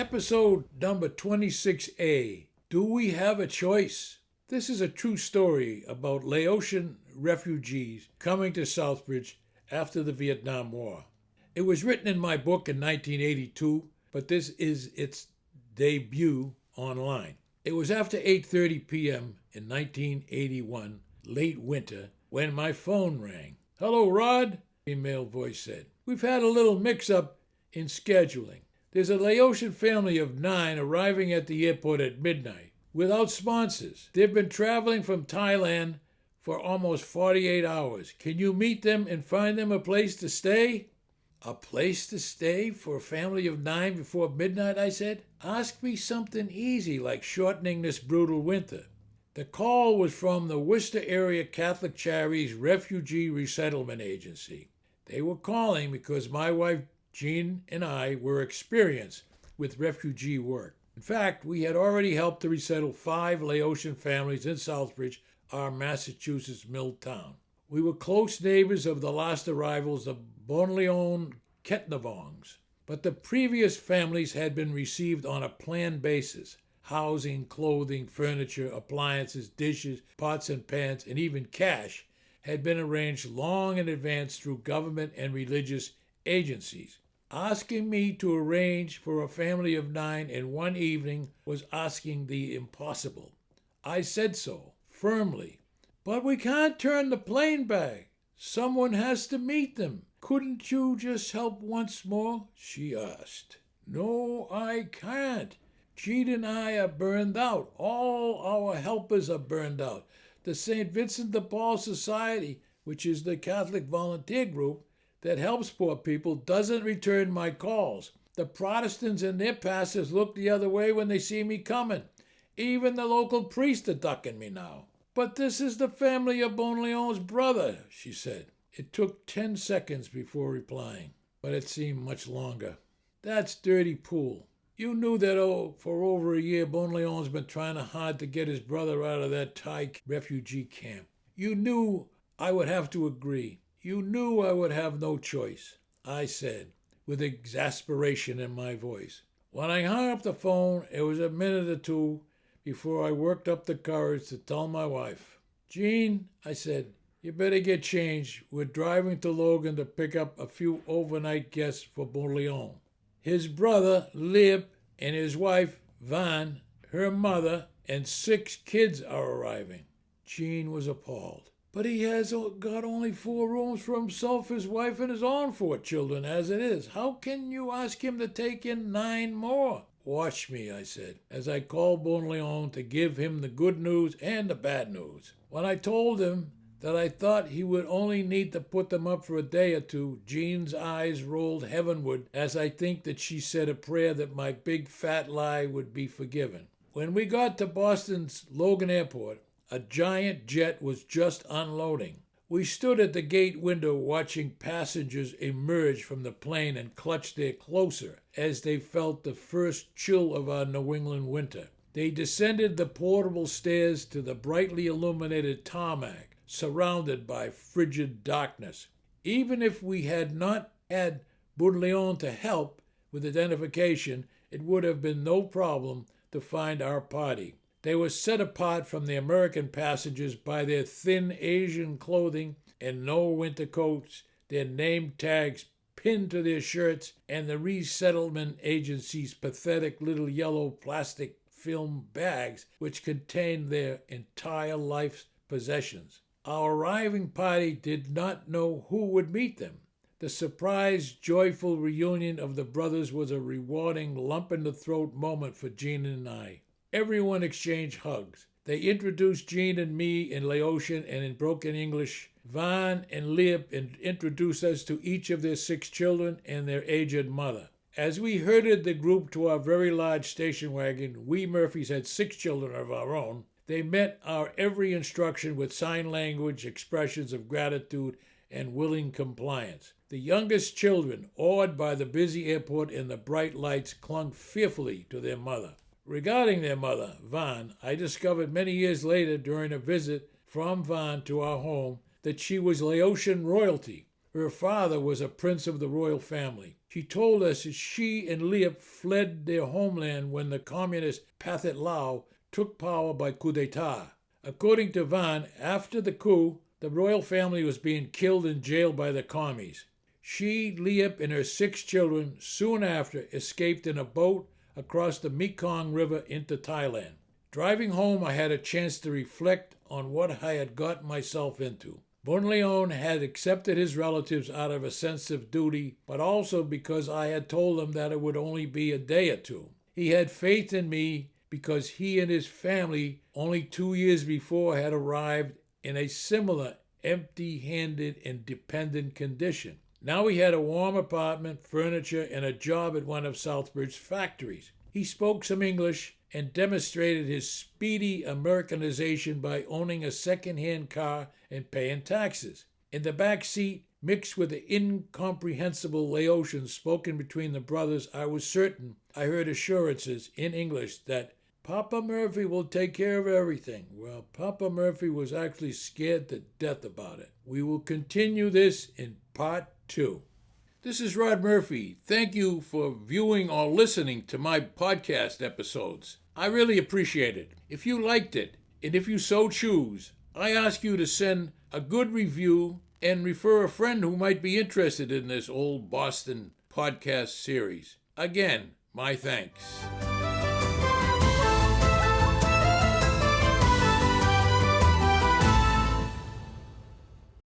Episode number 26A. Do we have a choice? This is a true story about Laotian refugees coming to Southbridge after the Vietnam War. It was written in my book in 1982, but this is its debut online. It was after 8:30 p.m. in 1981, late winter, when my phone rang. "Hello, Rod," a female voice said. "We've had a little mix-up in scheduling. There's a Laotian family of 9 arriving at the airport at midnight without sponsors. They've been traveling from Thailand for almost 48 hours. Can you meet them and find them a place to stay?" "A place to stay for a family of 9 before midnight," I said. "Ask me something easy like shortening this brutal winter." The call was from the Worcester Area Catholic Charities Refugee Resettlement Agency. They were calling because my wife Jean and I were experienced with refugee work. In fact, we had already helped to resettle 5 Laotian families in Southbridge, our Massachusetts mill town. We were close neighbors of the last arrivals of Bonleon Ketnavongs, but the previous families had been received on a planned basis. Housing, clothing, furniture, appliances, dishes, pots and pans, and even cash had been arranged long in advance through government and religious agencies. Asking me to arrange for a family of 9 in one evening was asking the impossible. I said so, firmly. "But we can't turn the plane back. Someone has to meet them. Couldn't you just help once more?" she asked. "No, I can't. Jean and I are burned out. All our helpers are burned out. The St. Vincent de Paul Society, which is the Catholic volunteer group that helps poor people, doesn't return my calls. The Protestants and their pastors look the other way when they see me coming. Even the local priests are ducking me now." "But this is the family of Bonleon's brother," she said. It took 10 seconds before replying, but it seemed much longer. "That's dirty pool. You knew that for over a year Bonleon's been trying hard to get his brother out of that Thai refugee camp. You knew I would have to agree. You knew I would have no choice," I said, with exasperation in my voice. When I hung up the phone, it was a minute or 2 before I worked up the courage to tell my wife. "Jean," I said, "you better get changed. We're driving to Logan to pick up a few overnight guests for Bonleon. His brother, Lip, and his wife, Van, her mother, and 6 kids are arriving." Jean was appalled. "But he has got only 4 rooms for himself, his wife, and his own 4 children as it is. How can you ask him to take in 9 more? "Watch me," I said, as I called Bonleon to give him the good news and the bad news. When I told him that I thought he would only need to put them up for a day or 2, Jean's eyes rolled heavenward as I think that she said a prayer that my big fat lie would be forgiven. When we got to Boston's Logan Airport, a giant jet was just unloading. We stood at the gate window watching passengers emerge from the plane and clutch their closer as they felt the first chill of our New England winter. They descended the portable stairs to the brightly illuminated tarmac, surrounded by frigid darkness. Even if we had not had Bonleon to help with identification, it would have been no problem to find our party. They were set apart from the American passengers by their thin Asian clothing and no winter coats, their name tags pinned to their shirts, and the resettlement agency's pathetic little yellow plastic film bags which contained their entire life's possessions. Our arriving party did not know who would meet them. The surprise, joyful reunion of the brothers was a rewarding lump-in-the-throat moment for Jean and I. Everyone exchanged hugs. They introduced Jean and me in Laotian and in broken English. Van and Lip introduced us to each of their 6 children and their aged mother. As we herded the group to our very large station wagon, we Murphys had 6 children of our own. They met our every instruction with sign language, expressions of gratitude, and willing compliance. The youngest children, awed by the busy airport and the bright lights, clung fearfully to their mother. Regarding their mother, Van, I discovered many years later during a visit from Van to our home that she was Laotian royalty. Her father was a prince of the royal family. She told us that she and Liep fled their homeland when the communist Pathet Lao took power by coup d'etat. According to Van, after the coup, the royal family was being killed and jailed by the commies. She, Liep, and her 6 children soon after escaped in a boat across the Mekong River into Thailand. Driving home, I had a chance to reflect on what I had gotten myself into. Bonleon had accepted his relatives out of a sense of duty, but also because I had told him that it would only be a day or two. He had faith in me because he and his family only 2 years before had arrived in a similar empty-handed and dependent condition. Now he had a warm apartment, furniture, and a job at one of Southbridge's factories. He spoke some English and demonstrated his speedy Americanization by owning a second-hand car and paying taxes. In the back seat, mixed with the incomprehensible Laotian spoken between the brothers, I was certain I heard assurances in English that Papa Murphy will take care of everything. Well, Papa Murphy was actually scared to death about it. We will continue this in part 2. This is Rod Murphy. Thank you for viewing or listening to my podcast episodes. I really appreciate it. If you liked it, and if you so choose, I ask you to send a good review and refer a friend who might be interested in this old Boston podcast series. Again, my thanks.